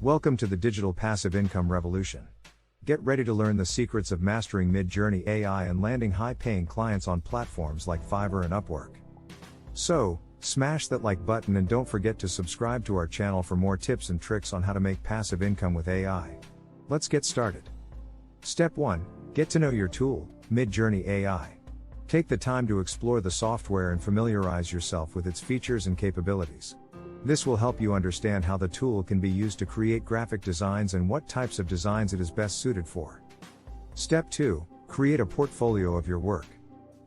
Welcome to the digital passive income revolution. Get ready to learn the secrets of mastering Mid-Journey AI and landing high-paying clients on platforms like Fiverr and Upwork. So, smash that like button and don't forget to subscribe to our channel for more tips and tricks on how to make passive income with AI. Let's get started. Step 1. Get to know your tool, Mid-Journey AI. Take the time to explore the software and familiarize yourself with its features and capabilities. This will help you understand how the tool can be used to create graphic designs and what types of designs it is best suited for. Step 2. Create a portfolio of your work.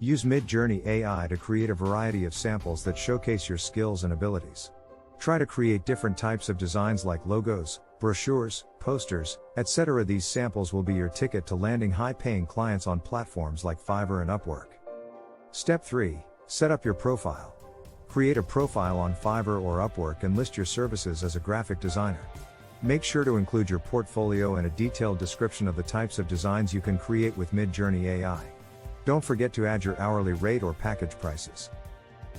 Use Mid-Journey AI to create a variety of samples that showcase your skills and abilities. Try to create different types of designs like logos, brochures, posters, etc. These samples will be your ticket to landing high-paying clients on platforms like Fiverr and Upwork. Step 3. Set up your profile. Create a profile on Fiverr or Upwork and list your services as a graphic designer. Make sure to include your portfolio and a detailed description of the types of designs you can create with Mid-Journey AI. Don't forget to add your hourly rate or package prices.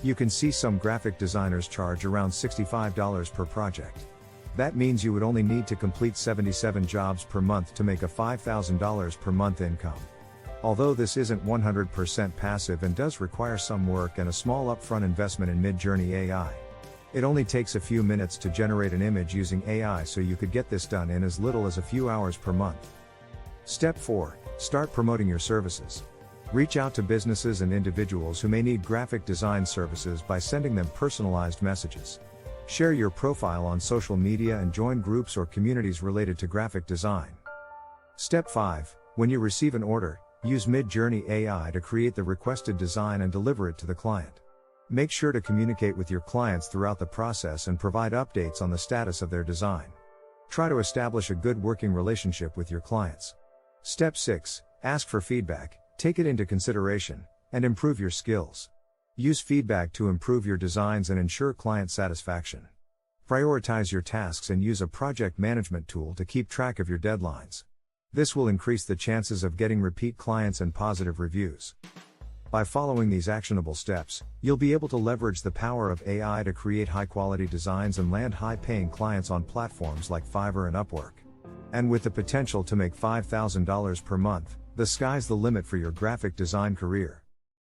You can see some graphic designers charge around $65 per project. That means you would only need to complete 77 jobs per month to make a $5,000 per month income. Although this isn't 100% passive and does require some work and a small upfront investment in Mid-Journey AI. It only takes a few minutes to generate an image using AI, so you could get this done in as little as a few hours per month. Step 4. Start promoting your services. Reach out to businesses and individuals who may need graphic design services by sending them personalized messages. Share your profile on social media and join groups or communities related to graphic design. Step 5. When you receive an order, use Mid-Journey AI to create the requested design and deliver it to the client. Make sure to communicate with your clients throughout the process and provide updates on the status of their design. Try to establish a good working relationship with your clients. Step 6. Ask for feedback, take it into consideration, and improve your skills. Use feedback to improve your designs and ensure client satisfaction. Prioritize your tasks and use a project management tool to keep track of your deadlines. This will increase the chances of getting repeat clients and positive reviews. By following these actionable steps, you'll be able to leverage the power of AI to create high-quality designs and land high-paying clients on platforms like Fiverr and Upwork. And with the potential to make $5,000 per month, the sky's the limit for your graphic design career.